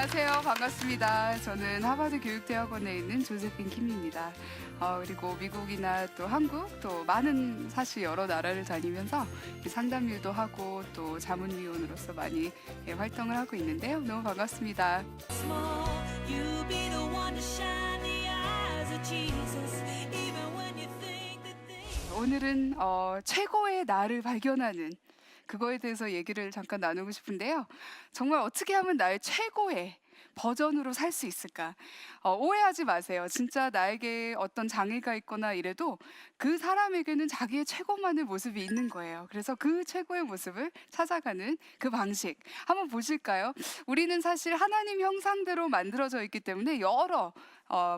안녕하세요. 반갑습니다. 저는 하버드 교육대학원에 있는 조세핀 킴입니다. 그리고 미국이나 또 한국 또 많은 사실 여러 나라를 다니면서 상담 일도 하고 또 자문위원으로서 많이 활동을 하고 있는데요. 너무 반갑습니다. 오늘은 최고의 나를 발견하는 그거에 대해서 얘기를 잠깐 나누고 싶은데요. 정말 어떻게 하면 나의 최고의 버전으로 살 수 있을까? 오해하지 마세요. 진짜 나에게 어떤 장애가 있거나 이래도 그 사람에게는 자기의 최고만의 모습이 있는 거예요. 그래서 그 최고의 모습을 찾아가는 그 방식 한번 보실까요? 우리는 사실 하나님 형상대로 만들어져 있기 때문에 여러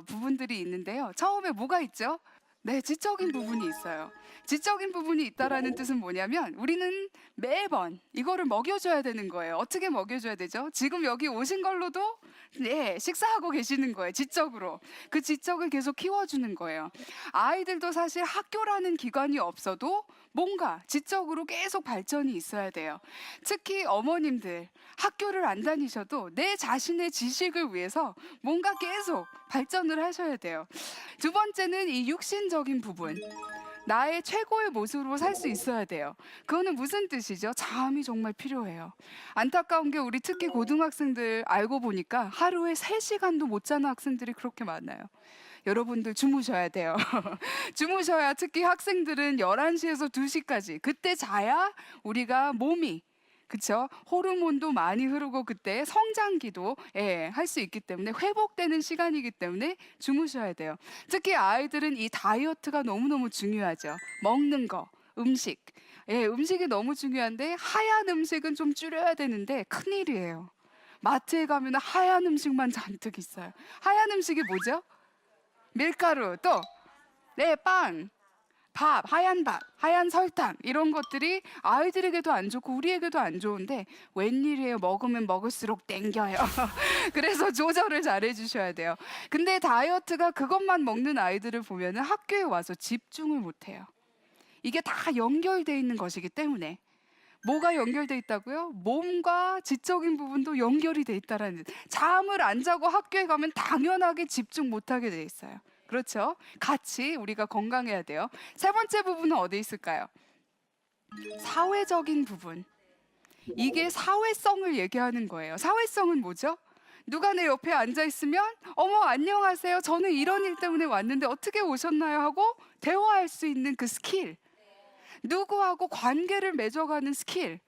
부분들이 있는데요. 처음에 뭐가 있죠? 네, 지적인 부분이 있어요. 지적인 부분이 있다라는 뜻은 뭐냐면 우리는 매번 이거를 먹여줘야 되는 거예요. 어떻게 먹여줘야 되죠? 지금 여기 오신 걸로도 네, 식사하고 계시는 거예요. 지적으로. 그 지적을 계속 키워주는 거예요. 아이들도 사실 학교라는 기관이 없어도 뭔가 지적으로 계속 발전이 있어야 돼요. 특히 어머님들 학교를 안 다니셔도 내 자신의 지식을 위해서 뭔가 계속 발전을 하셔야 돼요. 두 번째는 이 육신적인 부분. 나의 최고의 모습으로 살 수 있어야 돼요. 그거는 무슨 뜻이죠? 잠이 정말 필요해요. 안타까운 게 우리 특히 고등학생들 알고 보니까 하루에 3시간도 못 자는 학생들이 그렇게 많아요. 여러분들 주무셔야 돼요. 주무셔야 특히 학생들은 11시에서 2시까지 그때 자야 우리가 몸이 그쵸? 호르몬도 많이 흐르고 그때 성장기도 할 수 있기 때문에 회복되는 시간이기 때문에 주무셔야 돼요. 특히 아이들은 이 다이어트가 너무너무 중요하죠. 먹는 거, 음식. 음식이 너무 중요한데 하얀 음식은 좀 줄여야 되는데 큰일이에요. 마트에 가면 하얀 음식만 잔뜩 있어요. 하얀 음식이 뭐죠? 밀가루, 또 빵, 하얀 밥, 하얀 설탕 이런 것들이 아이들에게도 안 좋고 우리에게도 안 좋은데 웬일이에요. 먹으면 먹을수록 땡겨요. 그래서 조절을 잘 해주셔야 돼요. 근데 다이어트가 그것만 먹는 아이들을 보면 학교에 와서 집중을 못해요. 이게 다 연결되어 있는 것이기 때문에. 뭐가 연결돼 있다고요? 몸과 지적인 부분도 연결이 돼 있다라는. 잠을 안 자고 학교에 가면 당연하게 집중 못하게 돼 있어요. 그렇죠? 같이 우리가 건강해야 돼요. 세 번째 부분은 어디 있을까요? 사회적인 부분. 이게 사회성을 얘기하는 거예요. 사회성은 뭐죠? 누가 내 옆에 앉아 있으면 어머 안녕하세요. 저는 이런 일 때문에 왔는데 어떻게 오셨나요? 하고 대화할 수 있는 그 스킬. 누구하고 관계를 맺어가는 스킬.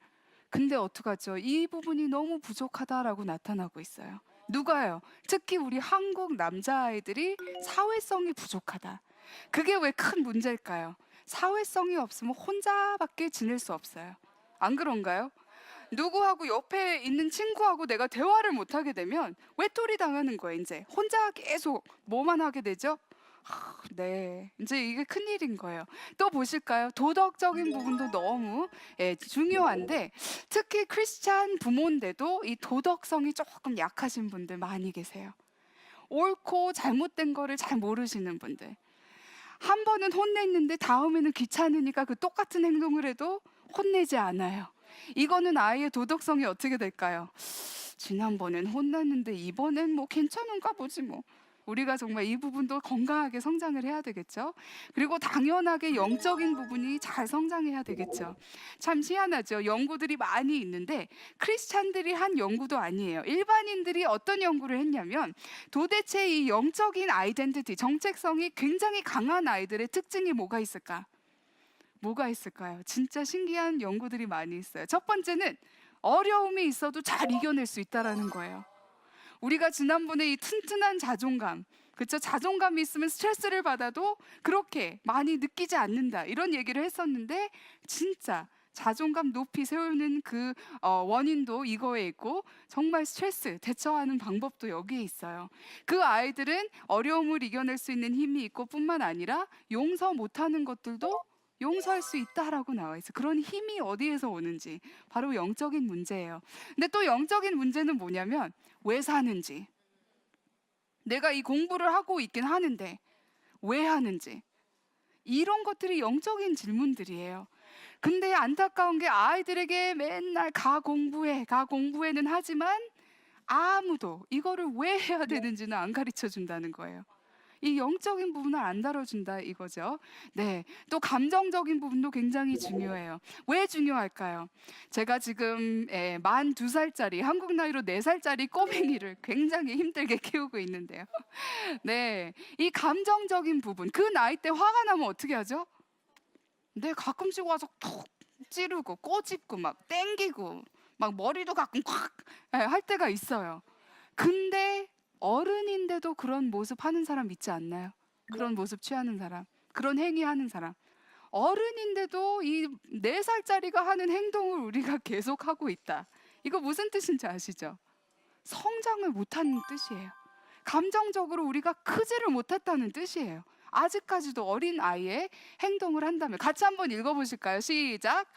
근데 어떡하죠? 이 부분이 너무 부족하다라고 나타나고 있어요. 누가요? 특히 우리 한국 남자아이들이 사회성이 부족하다. 그게 왜 큰 문제일까요? 사회성이 없으면 혼자밖에 지낼 수 없어요. 안 그런가요? 누구하고 옆에 있는 친구하고 내가 대화를 못하게 되면 외톨이 당하는 거예요. 이제 혼자 계속 뭐만 하게 되죠? 네, 이제 이게 큰일인 거예요. 또 보실까요? 도덕적인 부분도 너무 중요한데 특히 크리스찬 부모인데도 이 도덕성이 조금 약하신 분들 많이 계세요. 옳고 잘못된 거를 잘 모르시는 분들. 한 번은 혼냈는데 다음에는 귀찮으니까 그 똑같은 행동을 해도 혼내지 않아요. 이거는 아이의 도덕성이 어떻게 될까요? 지난번엔 혼났는데 이번엔 뭐 괜찮은가 보지 뭐. 우리가 정말 이 부분도 건강하게 성장을 해야 되겠죠. 그리고 당연하게 영적인 부분이 잘 성장해야 되겠죠. 참 희한하죠. 연구들이 많이 있는데 크리스찬들이 한 연구도 아니에요. 일반인들이 어떤 연구를 했냐면 도대체 이 영적인 아이덴티티, 정체성이 굉장히 강한 아이들의 특징이 뭐가 있을까? 뭐가 있을까요? 진짜 신기한 연구들이 많이 있어요. 첫 번째는 어려움이 있어도 잘 이겨낼 수 있다는 거예요. 우리가 지난번에 이 튼튼한 자존감, 그렇죠? 자존감이 있으면 스트레스를 받아도 그렇게 많이 느끼지 않는다 이런 얘기를 했었는데 진짜 자존감 높이 세우는 그 원인도 이거에 있고 정말 스트레스 대처하는 방법도 여기에 있어요. 그 아이들은 어려움을 이겨낼 수 있는 힘이 있고 뿐만 아니라 용서 못하는 것들도 용서할 수 있다라고 나와 있어요. 그런 힘이 어디에서 오는지 바로 영적인 문제예요. 근데 또 영적인 문제는 뭐냐면 왜 사는지, 내가 이 공부를 하고 있긴 하는데 왜 하는지, 이런 것들이 영적인 질문들이에요. 근데 안타까운 게 아이들에게 맨날 가 공부해는 하지만 아무도 이거를 왜 해야 되는지는 안 가르쳐 준다는 거예요. 이 영적인 부분을 안 다뤄준다 이거죠. 네, 또 감정적인 부분도 굉장히 중요해요. 왜 중요할까요? 제가 지금 만 2살짜리, 한국 나이로 4살짜리 꼬맹이를 굉장히 힘들게 키우고 있는데요. 네, 이 감정적인 부분, 그 나이 때 화가 나면 어떻게 하죠? 네, 가끔씩 와서 톡 찌르고 꼬집고 막 땡기고 막 머리도 가끔 콱 할 때가 있어요. 근데 어른인데도 그런 모습 하는 사람 있지 않나요? 그런 모습 취하는 사람, 그런 행위 하는 사람. 어른인데도 이 4살짜리가 하는 행동을 우리가 계속하고 있다. 이거 무슨 뜻인지 아시죠? 성장을 못하는 뜻이에요. 감정적으로 우리가 크지를 못했다는 뜻이에요. 아직까지도 어린 아이의 행동을 한다면 같이 한번 읽어보실까요? 시작.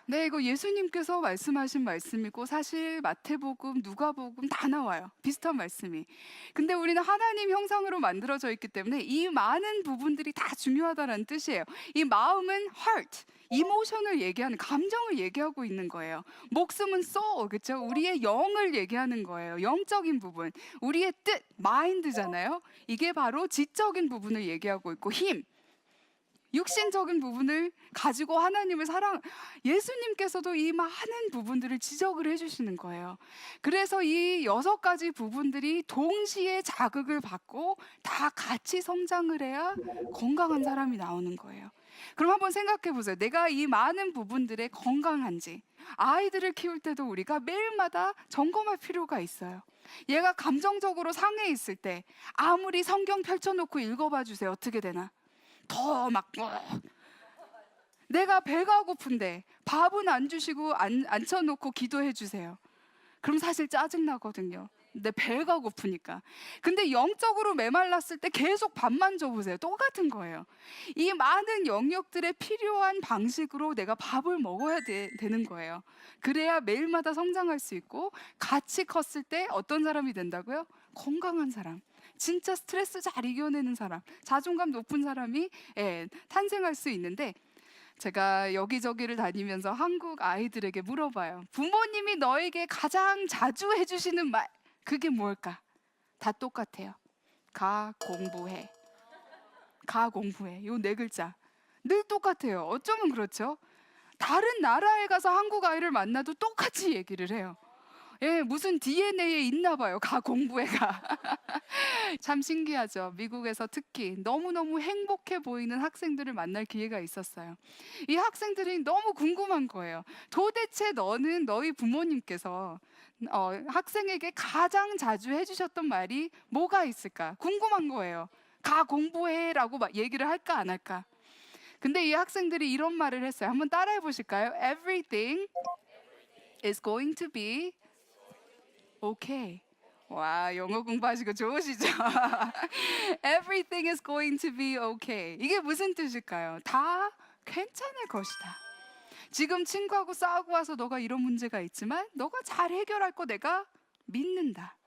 네, 이거 예수님께서 말씀하신 말씀이고 사실 마태복음, 누가복음 다 나와요. 비슷한 말씀이. 근데 우리는 하나님 형상으로 만들어져 있기 때문에 이 많은 부분들이 다 중요하다는 뜻이에요. 이 마음은 heart, 이모션을 얘기하는, 감정을 얘기하고 있는 거예요. 목숨은 soul, 그렇죠? 우리의 영을 얘기하는 거예요. 영적인 부분. 우리의 뜻, mind잖아요. 이게 바로 지적인 부분을 얘기하고 있고 힘, 육신적인 부분을 가지고 하나님을 예수님께서도 이 많은 부분들을 지적을 해주시는 거예요. 그래서 이 6가지 부분들이 동시에 자극을 받고 다 같이 성장을 해야 건강한 사람이 나오는 거예요. 그럼 한번 생각해 보세요. 내가 이 많은 부분들에 건강한지. 아이들을 키울 때도 우리가 매일마다 점검할 필요가 있어요. 얘가 감정적으로 상해 있을 때 아무리 성경 펼쳐놓고 읽어봐 주세요. 어떻게 되나? 더 막 내가 배가 고픈데 밥은 안 주시고 앉혀놓고 기도해 주세요. 그럼 사실 짜증 나거든요. 내 배가 고프니까. 근데 영적으로 메말랐을 때 계속 밥만 줘보세요. 똑같은 거예요. 이 많은 영역들에 필요한 방식으로 내가 밥을 먹어야 되는 거예요. 그래야 매일마다 성장할 수 있고 같이 컸을 때 어떤 사람이 된다고요? 건강한 사람. 진짜 스트레스 잘 이겨내는 사람, 자존감 높은 사람이 탄생할 수 있는데, 제가 여기저기를 다니면서 한국 아이들에게 물어봐요. 부모님이 너에게 가장 자주 해주시는 말, 그게 뭘까? 다 똑같아요. 가 공부해. 가 공부해. 요 4글자. 늘 똑같아요. 어쩌면 그렇죠? 다른 나라에 가서 한국 아이를 만나도 똑같이 얘기를 해요. 무슨 DNA에 있나 봐요. 가 공부해가. 참 신기하죠. 미국에서 특히 너무너무 행복해 보이는 학생들을 만날 기회가 있었어요. 이 학생들이 너무 궁금한 거예요. 도대체 너는 너희 부모님께서 학생에게 가장 자주 해주셨던 말이 뭐가 있을까? 궁금한 거예요. 가 공부해라고 막 얘기를 할까 안 할까? 근데 이 학생들이 이런 말을 했어요. 한번 따라해 보실까요? Everything is going to be okay. 와, 영어 공부하시고 좋으시죠? Everything is going to be okay. 이게 무슨 뜻일까요? 다 괜찮을 것이다. 지금 친구하고 싸우고 와서 너가 이런 문제가 있지만 너가 잘 해결할 거 내가 믿는다.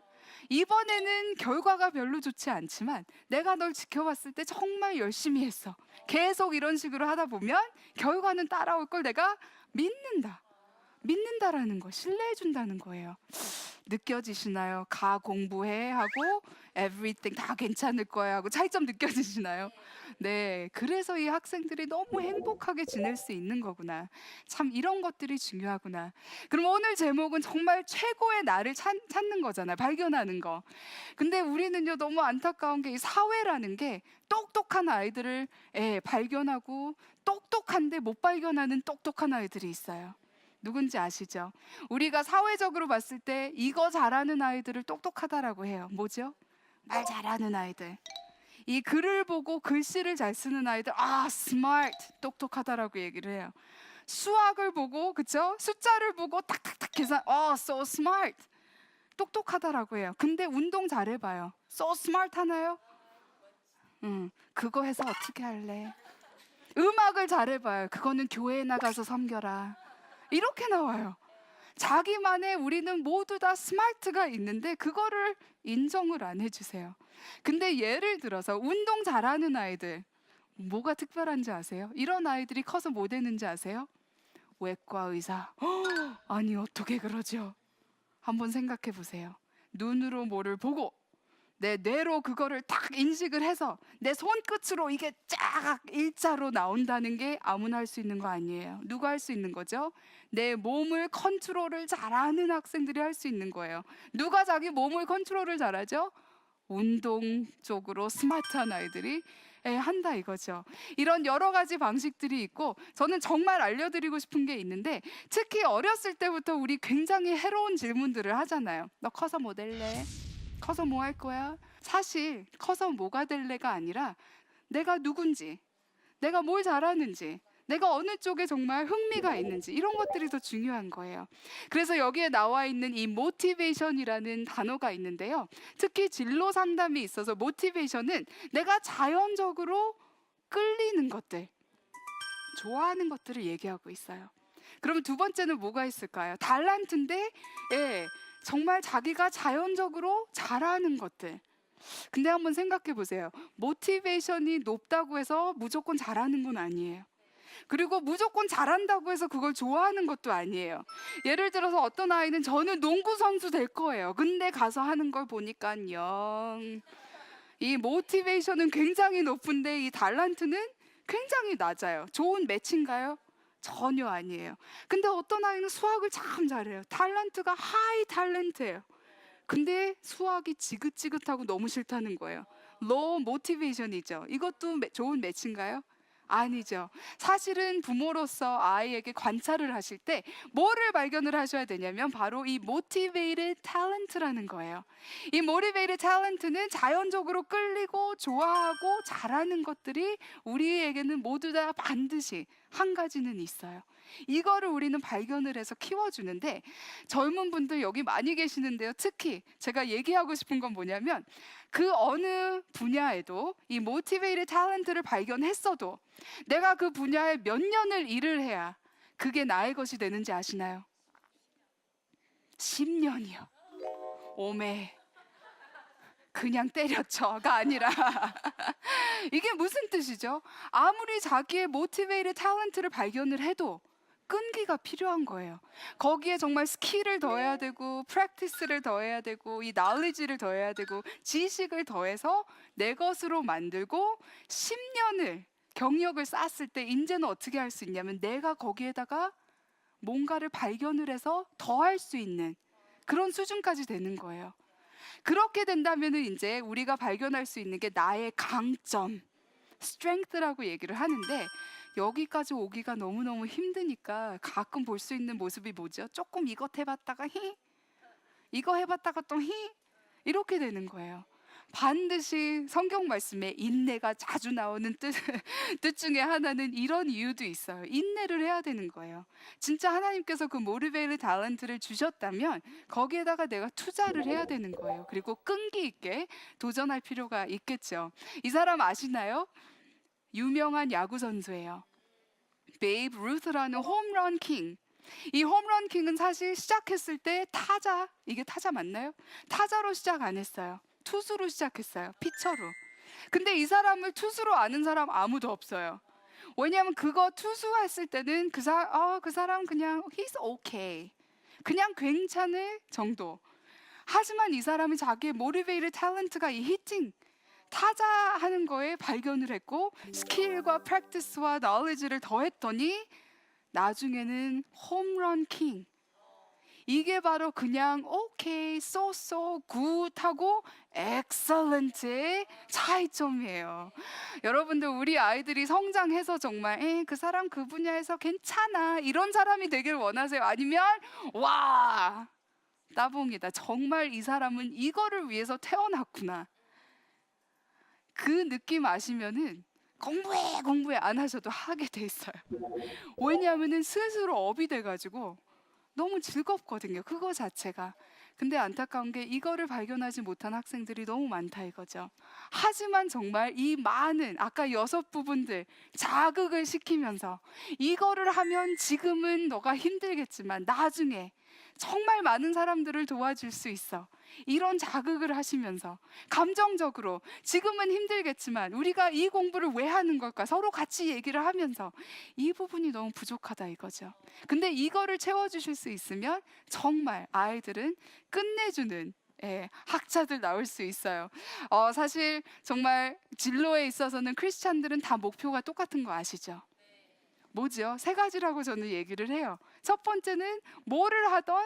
이번에는 결과가 별로 좋지 않지만 내가 널 지켜봤을 때 정말 열심히 했어. 계속 이런 식으로 하다 보면 결과는 따라올 걸 내가 믿는다. 믿는다라는 거, 신뢰해 준다는 거예요. 느껴지시나요? 가 공부해 하고 everything 다 괜찮을 거야 하고 차이점 느껴지시나요? 네, 그래서 이 학생들이 너무 행복하게 지낼 수 있는 거구나. 참 이런 것들이 중요하구나. 그럼 오늘 제목은 정말 최고의 나를 찾는 거잖아요. 발견하는 거. 근데 우리는요 너무 안타까운 게 이 사회라는 게 똑똑한 아이들을 발견하고 똑똑한데 못 발견하는 똑똑한 아이들이 있어요. 누군지 아시죠? 우리가 사회적으로 봤을 때 이거 잘하는 아이들을 똑똑하다라고 해요. 뭐죠? 말 잘하는 아이들. 이 글을 보고 글씨를 잘 쓰는 아이들, smart, 똑똑하다라고 얘기를 해요. 수학을 보고, 그쵸? 숫자를 보고 탁탁탁 계산, so smart, 똑똑하다라고 해요. 근데 운동 잘해봐요. so smart 하나요? 그거 해서 어떻게 할래? 음악을 잘해봐요. 그거는 교회에 나가서 섬겨라. 이렇게 나와요. 자기만의 우리는 모두 다 스마트가 있는데 그거를 인정을 안 해주세요. 근데 예를 들어서 운동 잘하는 아이들, 뭐가 특별한지 아세요? 이런 아이들이 커서 뭐 되는지 아세요? 외과 의사. 아니 어떻게 그러죠? 한번 생각해 보세요. 눈으로 뭐를 보고 내 뇌로 그거를 딱 인식을 해서 내 손끝으로 이게 쫙 일자로 나온다는 게 아무나 할 수 있는 거 아니에요. 누가 할 수 있는 거죠? 내 몸을 컨트롤을 잘하는 학생들이 할 수 있는 거예요. 누가 자기 몸을 컨트롤을 잘하죠? 운동 쪽으로 스마트한 아이들이 한다 이거죠. 이런 여러 가지 방식들이 있고, 저는 정말 알려드리고 싶은 게 있는데, 특히 어렸을 때부터 우리 굉장히 해로운 질문들을 하잖아요. 너 커서 뭐 될래? 커서 뭐 할 거야? 사실 커서 뭐가 될래가 아니라 내가 누군지, 내가 뭘 잘하는지, 내가 어느 쪽에 정말 흥미가 있는지, 이런 것들이 더 중요한 거예요. 그래서 여기에 나와 있는 이 모티베이션이라는 단어가 있는데요, 특히 진로 상담이 있어서 모티베이션은 내가 자연적으로 끌리는 것들, 좋아하는 것들을 얘기하고 있어요. 그러면 두 번째는 뭐가 있을까요? 달란트인데, 정말 자기가 자연적으로 잘하는 것들. 근데 한번 생각해 보세요. 모티베이션이 높다고 해서 무조건 잘하는 건 아니에요. 그리고 무조건 잘한다고 해서 그걸 좋아하는 것도 아니에요. 예를 들어서 어떤 아이는 저는 농구 선수 될 거예요. 근데 가서 하는 걸 보니까 영. 이 모티베이션은 굉장히 높은데 이 달란트는 굉장히 낮아요. 좋은 매치인가요? 전혀 아니에요. 근데 어떤 아이는 수학을 참 잘해요. 탤런트가 하이 탤런트예요. 근데 수학이 지긋지긋하고 너무 싫다는 거예요. low motivation이죠. 이것도 좋은 매치인가요? 아니죠. 사실은 부모로서 아이에게 관찰을 하실 때 뭐를 발견을 하셔야 되냐면 바로 이 motivated talent라는 거예요. 이 motivated talent는 자연적으로 끌리고 좋아하고 잘하는 것들이 우리에게는 모두 다 반드시 한 가지는 있어요. 이거를 우리는 발견을 해서 키워주는데, 젊은 분들 여기 많이 계시는데요, 특히 제가 얘기하고 싶은 건 뭐냐면, 그 어느 분야에도 이 모티베이트 탤런트를 발견했어도 내가 그 분야에 몇 년을 일을 해야 그게 나의 것이 되는지 아시나요? 10년이요. 오메, 그냥 때려쳐가 아니라 이게 무슨 뜻이죠? 아무리 자기의 모티베이트 탤런트를 발견을 해도 끈기가 필요한 거예요. 거기에 정말 스킬을 더해야 되고, 프랙티스를 더해야 되고, 이 knowledge를 더해야 되고, 지식을 더해서 내 것으로 만들고 10년을 경력을 쌓았을 때 이제는 어떻게 할 수 있냐면 내가 거기에다가 뭔가를 발견을 해서 더 할 수 있는 그런 수준까지 되는 거예요. 그렇게 된다면은 이제 우리가 발견할 수 있는 게 나의 강점, strength라고 얘기를 하는데, 여기까지 오기가 너무너무 힘드니까 가끔 볼 수 있는 모습이 뭐죠? 조금 이것 해봤다가 이거 해봤다가 또 이렇게 되는 거예요. 반드시 성경 말씀에 인내가 자주 나오는 뜻 중에 하나는 이런 이유도 있어요. 인내를 해야 되는 거예요. 진짜 하나님께서 그 모티베이트 탤런트를 주셨다면 거기에다가 내가 투자를 해야 되는 거예요. 그리고 끈기 있게 도전할 필요가 있겠죠. 이 사람 아시나요? 유명한 야구 선수예요. 베이브 루스라는 홈런 킹. 이 홈런 킹은 사실 시작했을 때 타자, 이게 타자 맞나요? 타자로 시작 안 했어요. 투수로 시작했어요. 피처로. 근데 이 사람을 투수로 아는 사람 아무도 없어요. 왜냐하면 그거 투수했을 때는 그 사람 그냥 he's okay, 그냥 괜찮을 정도. 하지만 이 사람이 자기의 모티베이트 탤런트가 이 히팅, 타자 하는 거에 발견을 했고 스킬과 프랙티스와 knowledge를 더했더니 나중에는 홈런 킹. 이게 바로 그냥 오케이, so good 하고 excellent의 차이점이에요. 여러분들, 우리 아이들이 성장해서 정말 그 사람 그 분야에서 괜찮아 이런 사람이 되길 원하세요? 아니면 와, 따봉이다, 정말 이 사람은 이거를 위해서 태어났구나, 그 느낌 아시면은 공부해 안 하셔도 하게 돼 있어요. 왜냐하면은 스스로 업이 돼가지고 너무 즐겁거든요, 그거 자체가. 근데 안타까운 게 이거를 발견하지 못한 학생들이 너무 많다 이거죠. 하지만 정말 이 많은 아까 6부분들 자극을 시키면서 이거를 하면 지금은 너가 힘들겠지만 나중에 정말 많은 사람들을 도와줄 수 있어. 이런 자극을 하시면서 감정적으로 지금은 힘들겠지만 우리가 이 공부를 왜 하는 걸까? 서로 같이 얘기를 하면서 이 부분이 너무 부족하다 이거죠. 근데 이거를 채워주실 수 있으면 정말 아이들은 끝내주는 학자들 나올 수 있어요. 사실 정말 진로에 있어서는 크리스찬들은 다 목표가 똑같은 거 아시죠? 뭐죠? 세 가지라고 저는 얘기를 해요. 첫 번째는 뭐를 하던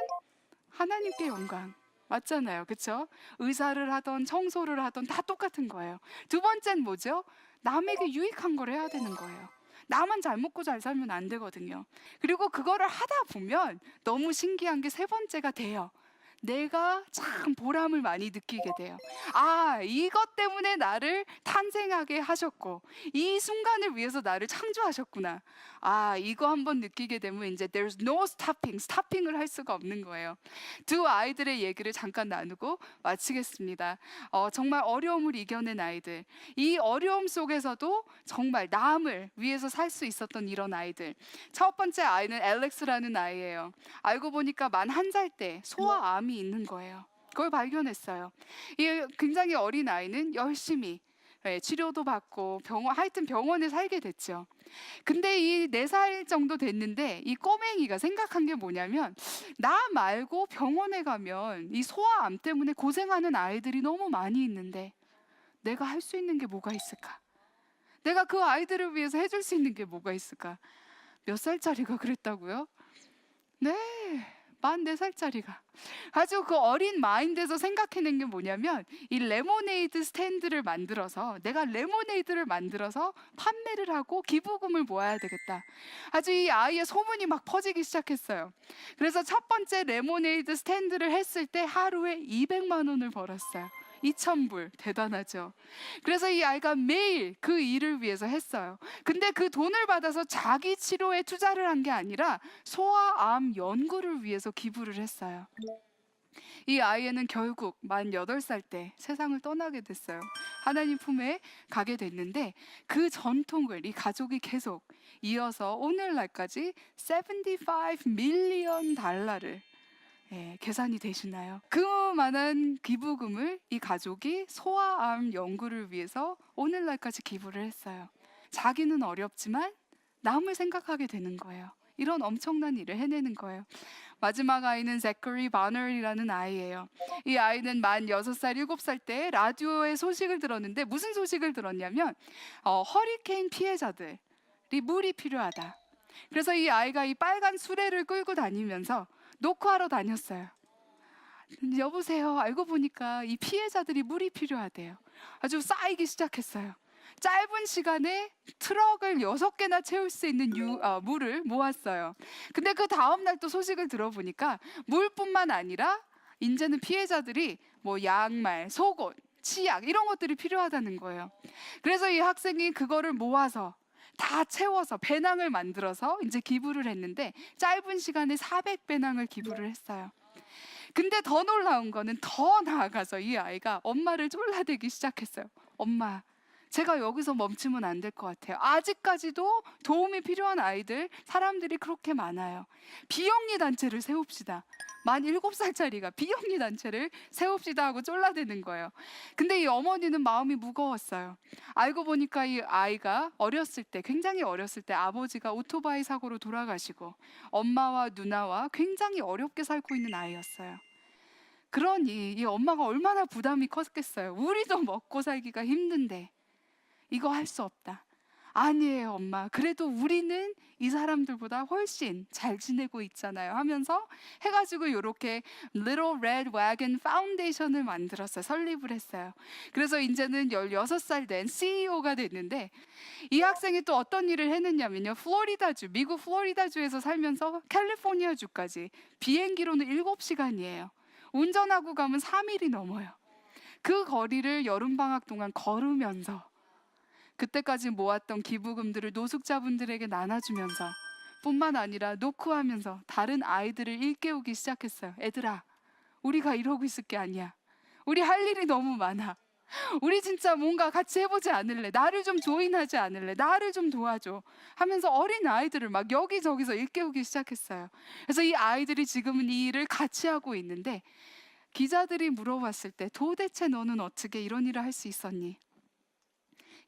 하나님께 영광. 맞잖아요. 그렇죠? 의사를 하던 청소를 하던 다 똑같은 거예요. 두 번째는 뭐죠? 남에게 유익한 걸 해야 되는 거예요. 나만 잘 먹고 잘 살면 안 되거든요. 그리고 그거를 하다 보면 너무 신기한 게 세 번째가 돼요. 내가 참 보람을 많이 느끼게 돼요. 아, 이것 때문에 나를 탄생하게 하셨고 이 순간을 위해서 나를 창조하셨구나. 아, 이거 한번 느끼게 되면 이제 there's no stopping, 스탑핑을 할 수가 없는 거예요. 두 아이들의 얘기를 잠깐 나누고 마치겠습니다. 정말 어려움을 이겨낸 아이들, 이 어려움 속에서도 정말 남을 위해서 살 수 있었던 이런 아이들. 첫 번째 아이는 엘렉스라는 아이예요. 알고 보니까 만 1살 때 소아암이 있는 거예요. 그걸 발견했어요. 이 굉장히 어린 아이는 열심히 치료도 받고 하여튼 병원에 살게 됐죠. 근데 이 4살 정도 됐는데 이 꼬맹이가 생각한 게 뭐냐면 나 말고 병원에 가면 이 소아암 때문에 고생하는 아이들이 너무 많이 있는데 내가 할 수 있는 게 뭐가 있을까? 내가 그 아이들을 위해서 해줄 수 있는 게 뭐가 있을까? 몇 살짜리가 그랬다고요? 네, 만 4살짜리가 아주 그 어린 마인드에서 생각해낸 게 뭐냐면 이 레모네이드 스탠드를 만들어서 내가 레모네이드를 만들어서 판매를 하고 기부금을 모아야 되겠다. 아주 이 아이의 소문이 막 퍼지기 시작했어요. 그래서 첫 번째 레모네이드 스탠드를 했을 때 하루에 200만 원을 벌었어요. 2,000불, 대단하죠. 그래서 이 아이가 매일 그 일을 위해서 했어요. 근데 그 돈을 받아서 자기 치료에 투자를 한 게 아니라 소아암 연구를 위해서 기부를 했어요. 이 아이는 결국 만 8살 때 세상을 떠나게 됐어요. 하나님 품에 가게 됐는데 그 전통을 이 가족이 계속 이어서 오늘날까지 75 밀리언 달러를 계산이 되시나요? 그만한 기부금을 이 가족이 소아암 연구를 위해서 오늘날까지 기부를 했어요. 자기는 어렵지만 남을 생각하게 되는 거예요. 이런 엄청난 일을 해내는 거예요. 마지막 아이는 제커리 바널이라는 아이예요. 이 아이는 만 6살, 7살 때 라디오에 소식을 들었는데 무슨 소식을 들었냐면 허리케인 피해자들이 물이 필요하다. 그래서 이 아이가 이 빨간 수레를 끌고 다니면서 녹화하러 다녔어요. 여보세요. 알고 보니까 이 피해자들이 물이 필요하대요. 아주 쌓이기 시작했어요. 짧은 시간에 트럭을 6개나 채울 수 있는 물을 모았어요. 근데 그 다음날 또 소식을 들어보니까 물뿐만 아니라 이제는 피해자들이 뭐 양말, 속옷, 치약 이런 것들이 필요하다는 거예요. 그래서 이 학생이 그거를 모아서 다 채워서 배낭을 만들어서 이제 기부를 했는데 짧은 시간에 400배낭을 기부를 했어요. 근데 더 놀라운 거는 더 나아가서 이 아이가 엄마를 쫄라대기 시작했어요. 엄마, 제가 여기서 멈추면 안 될 것 같아요. 아직까지도 도움이 필요한 아이들, 사람들이 그렇게 많아요. 비영리 단체를 세웁시다. 만 7살짜리가 비영리 단체를 세웁시다 하고 쫄라대는 거예요. 근데 이 어머니는 마음이 무거웠어요. 알고 보니까 이 아이가 어렸을 때, 굉장히 어렸을 때 아버지가 오토바이 사고로 돌아가시고 엄마와 누나와 굉장히 어렵게 살고 있는 아이였어요. 그러니 이 엄마가 얼마나 부담이 컸겠어요. 우리도 먹고 살기가 힘든데 이거 할 수 없다. 아니에요, 엄마. 그래도 우리는 이 사람들보다 훨씬 잘 지내고 있잖아요 하면서 해가지고 이렇게 Little Red Wagon Foundation을 만들었어요. 설립을 했어요. 그래서 이제는 16살 된 CEO가 됐는데 이 학생이 또 어떤 일을 했느냐면요. 플로리다주, 미국 플로리다주에서 살면서 캘리포니아주까지 비행기로는 7시간이에요. 운전하고 가면 3일이 넘어요. 그 거리를 여름방학 동안 걸으면서 그때까지 모았던 기부금들을 노숙자분들에게 나눠주면서 뿐만 아니라 노크하면서 다른 아이들을 일깨우기 시작했어요. 애들아, 우리가 이러고 있을 게 아니야. 우리 할 일이 너무 많아. 우리 진짜 뭔가 같이 해보지 않을래? 나를 좀 조인하지 않을래? 나를 좀 도와줘 하면서 어린 아이들을 막 여기저기서 일깨우기 시작했어요. 그래서 이 아이들이 지금은 이 일을 같이 하고 있는데, 기자들이 물어봤을 때 도대체 너는 어떻게 이런 일을 할 수 있었니?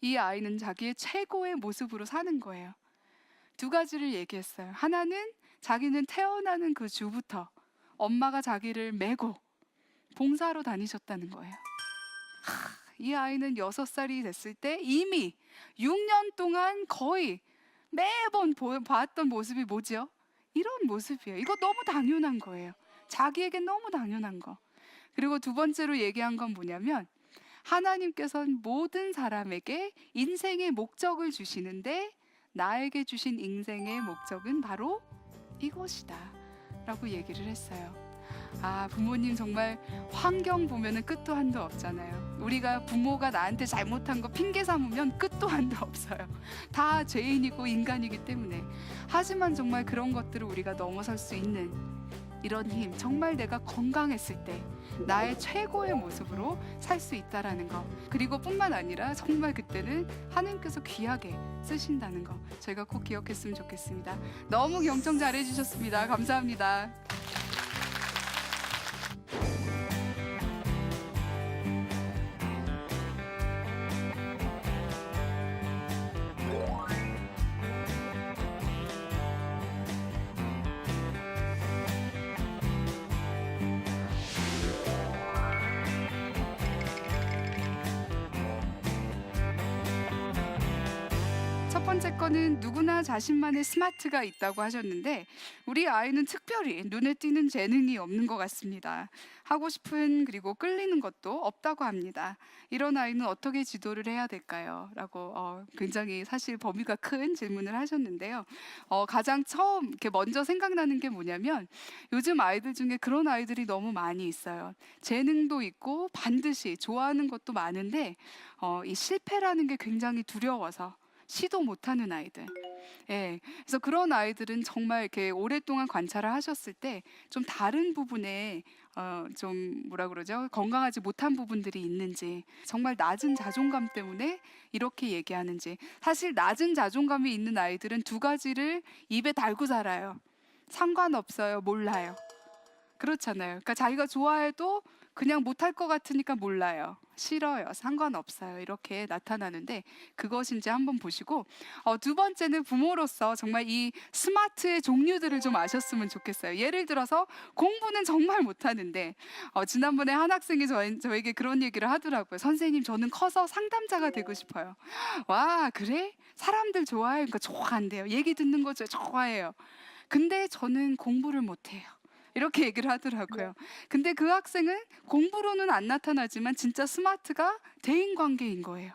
이 아이는 자기의 최고의 모습으로 사는 거예요. 두 가지를 얘기했어요. 하나는 자기는 태어나는 그 주부터 엄마가 자기를 메고 봉사로 다니셨다는 거예요. 이 아이는 6살이 됐을 때 이미 6년 동안 거의 매번 봤던 모습이 뭐죠? 이런 모습이에요. 이거 너무 당연한 거예요. 자기에겐 너무 당연한 거. 그리고 두 번째로 얘기한 건 뭐냐면, 하나님께서는 모든 사람에게 인생의 목적을 주시는데 나에게 주신 인생의 목적은 바로 이것이다 라고 얘기를 했어요. 부모님 정말 환경 보면은 끝도 한도 없잖아요. 우리가 부모가 나한테 잘못한 거 핑계 삼으면 끝도 한도 없어요. 다 죄인이고 인간이기 때문에. 하지만 정말 그런 것들을 우리가 넘어설 수 있는 이런 힘, 정말 내가 건강했을 때 나의 최고의 모습으로 살 수 있다라는 거, 그리고 뿐만 아니라 정말 그때는 하나님께서 귀하게 쓰신다는 거, 저희가 꼭 기억했으면 좋겠습니다. 너무 경청 잘해주셨습니다. 감사합니다. 첫 번째 거는 누구나 자신만의 스마트가 있다고 하셨는데, 우리 아이는 특별히 눈에 띄는 재능이 없는 것 같습니다. 하고 싶은 그리고 끌리는 것도 없다고 합니다. 이런 아이는 어떻게 지도를 해야 될까요? 라고 굉장히 사실 범위가 큰 질문을 하셨는데요. 가장 처음 이렇게 먼저 생각나는 게 뭐냐면, 요즘 아이들 중에 그런 아이들이 너무 많이 있어요. 재능도 있고 반드시 좋아하는 것도 많은데 이 실패라는 게 굉장히 두려워서 시도 못하는 아이들. 예. 그래서 그런 아이들은 정말 이렇게 오랫동안 관찰을 하셨을 때 좀 다른 부분에 좀 뭐라 그러죠? 건강하지 못한 부분들이 있는지, 정말 낮은 자존감 때문에 이렇게 얘기하는지. 사실 낮은 자존감이 있는 아이들은 두 가지를 입에 달고 살아요. 상관없어요, 몰라요. 그렇잖아요. 그러니까 자기가 좋아해도 그냥 못할 것 같으니까 몰라요. 싫어요. 상관없어요. 이렇게 나타나는데, 그것인지 한번 보시고, 두 번째는 부모로서 정말 이 스마트의 종류들을 좀 아셨으면 좋겠어요. 예를 들어서 공부는 정말 못하는데 지난번에 한 학생이 저에게 그런 얘기를 하더라고요. 선생님, 저는 커서 상담자가 되고 싶어요. 와, 그래? 사람들 좋아해요? 그러니까 좋아한대요. 얘기 듣는 거 좋아해요. 근데 저는 공부를 못해요. 이렇게 얘기를 하더라고요. 근데 그 학생은 공부로는 안 나타나지만 진짜 스마트가 대인관계인 거예요.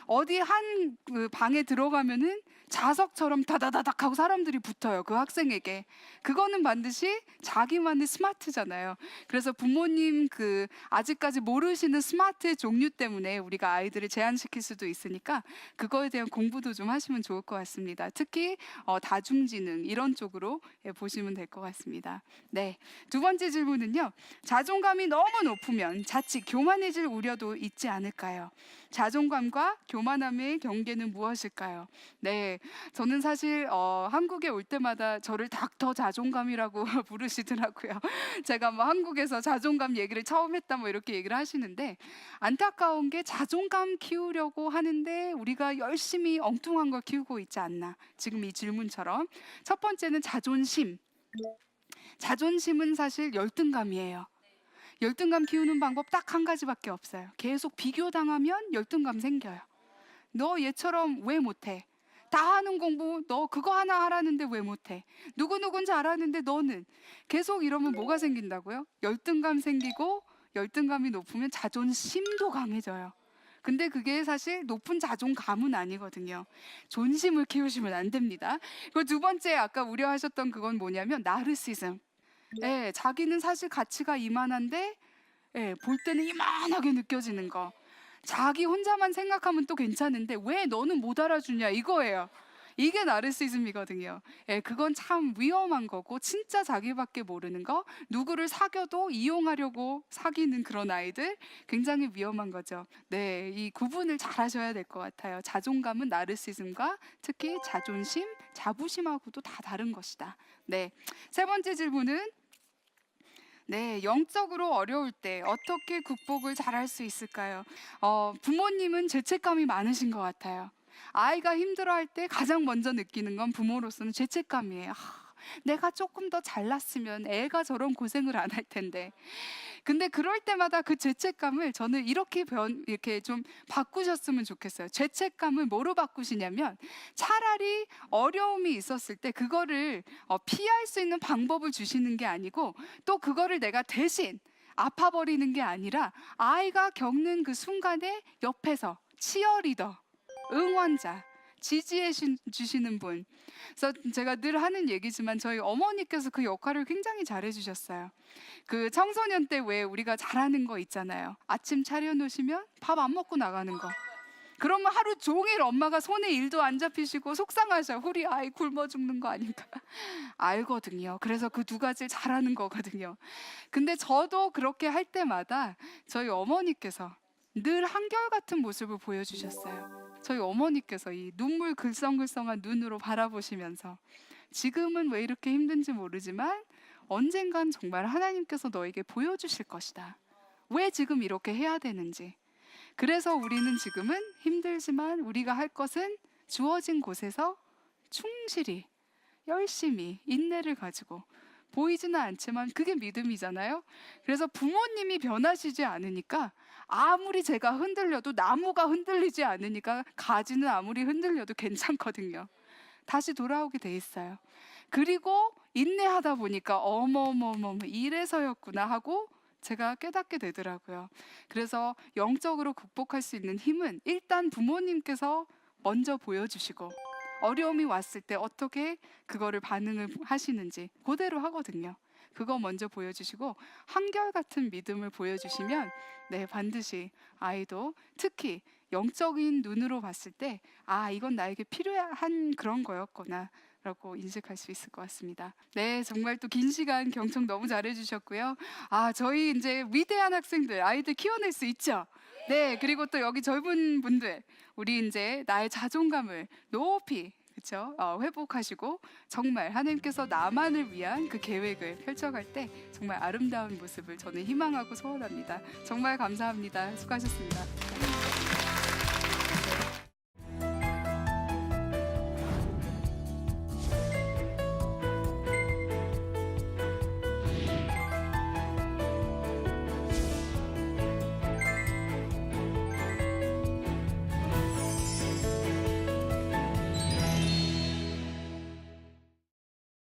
어디 한 그 방에 들어가면은 자석처럼 다다다닥 하고 사람들이 붙어요, 그 학생에게. 그거는 반드시 자기만의 스마트잖아요. 그래서 부모님 그 아직까지 모르시는 스마트의 종류 때문에 우리가 아이들을 제한시킬 수도 있으니까 그거에 대한 공부도 좀 하시면 좋을 것 같습니다. 특히 다중지능 이런 쪽으로 보시면 될 것 같습니다. 네, 두 번째 질문은요. 자존감이 너무 높으면 자칫 교만해질 우려도 있지 않을까요? 자존감과 교만함의 경계는 무엇일까요? 네, 저는 사실 한국에 올 때마다 저를 닥터 자존감이라고 부르시더라고요. 제가 뭐 한국에서 자존감 얘기를 처음 했다 뭐 이렇게 얘기를 하시는데, 안타까운 게 자존감 키우려고 하는데 우리가 열심히 엉뚱한 걸 키우고 있지 않나. 지금 이 질문처럼. 첫 번째는 자존심. 자존심은 사실 열등감이에요. 열등감 키우는 방법 딱 한 가지밖에 없어요. 계속 비교당하면 열등감 생겨요. 너 얘처럼 왜 못해? 다 하는 공부 너 그거 하나 하라는데 왜 못해? 누구누군 잘하는데 너는. 계속 이러면 뭐가 생긴다고요? 열등감 생기고, 열등감이 높으면 자존심도 강해져요. 근데 그게 사실 높은 자존감은 아니거든요. 존심을 키우시면 안 됩니다. 그리고 두 번째 아까 우려하셨던 그건 뭐냐면 나르시즘. 예, 자기는 사실 가치가 이만한데 볼 때는 이만하게 느껴지는 거. 자기 혼자만 생각하면 또 괜찮은데 왜 너는 못 알아주냐 이거예요. 이게 나르시즘이거든요. 예, 그건 참 위험한 거고 진짜 자기밖에 모르는 거, 누구를 사귀어도 이용하려고 사귀는 그런 아이들 굉장히 위험한 거죠. 네, 이 구분을 잘 하셔야 될 것 같아요. 자존감은 나르시즘과 특히 자존심, 자부심하고도 다 다른 것이다. 네, 세 번째 질문은 네, 영적으로 어려울 때 어떻게 극복을 잘할 수 있을까요? 부모님은 죄책감이 많으신 것 같아요. 아이가 힘들어할 때 가장 먼저 느끼는 건 부모로서는 죄책감이에요. 내가 조금 더 잘났으면 애가 저런 고생을 안 할 텐데. 근데 그럴 때마다 그 죄책감을 저는 이렇게 좀 바꾸셨으면 좋겠어요. 죄책감을 뭐로 바꾸시냐면 차라리 어려움이 있었을 때 그거를 피할 수 있는 방법을 주시는 게 아니고 또 그거를 내가 대신 아파버리는 게 아니라 아이가 겪는 그 순간에 옆에서 치어리더, 응원자, 지지해 주시는 분. 그래서 제가 늘 하는 얘기지만 저희 어머니께서 그 역할을 굉장히 잘해 주셨어요. 그 청소년 때 왜 우리가 잘하는 거 있잖아요. 아침 차려놓으시면 밥 안 먹고 나가는 거. 그러면 하루 종일 엄마가 손에 일도 안 잡히시고 속상하셔. 우리 아이 굶어 죽는 거 아닌가. 알거든요. 그래서 그 두 가지를 잘하는 거거든요. 근데 저도 그렇게 할 때마다 저희 어머니께서 늘 한결같은 모습을 보여주셨어요. 저희 어머니께서 이 눈물 글썽글썽한 눈으로 바라보시면서 지금은 왜 이렇게 힘든지 모르지만 언젠간 정말 하나님께서 너에게 보여주실 것이다. 왜 지금 이렇게 해야 되는지. 그래서 우리는 지금은 힘들지만 우리가 할 것은 주어진 곳에서 충실히, 열심히, 인내를 가지고 보이지는 않지만 그게 믿음이잖아요. 그래서 부모님이 변하시지 않으니까 아무리 제가 흔들려도 나무가 흔들리지 않으니까 가지는 아무리 흔들려도 괜찮거든요. 다시 돌아오게 돼 있어요. 그리고 인내하다 보니까 어머머머 이래서였구나 하고 제가 깨닫게 되더라고요. 그래서 영적으로 극복할 수 있는 힘은 일단 부모님께서 먼저 보여주시고 어려움이 왔을 때 어떻게 그거를 반응을 하시는지 그대로 하거든요. 그거 먼저 보여주시고 한결같은 믿음을 보여주시면 네, 반드시 아이도 특히 영적인 눈으로 봤을 때 이건 나에게 필요한 그런 거였구나 라고 인식할 수 있을 것 같습니다. 네, 정말 또 긴 시간 경청 너무 잘해주셨고요. 저희 이제 위대한 학생들, 아이들 키워낼 수 있죠? 네, 그리고 또 여기 젊은 분들, 우리 이제 나의 자존감을 높이 그렇죠? 회복하시고 정말 하나님께서 나만을 위한 그 계획을 펼쳐갈 때 정말 아름다운 모습을 저는 희망하고 소원합니다. 정말 감사합니다. 수고하셨습니다.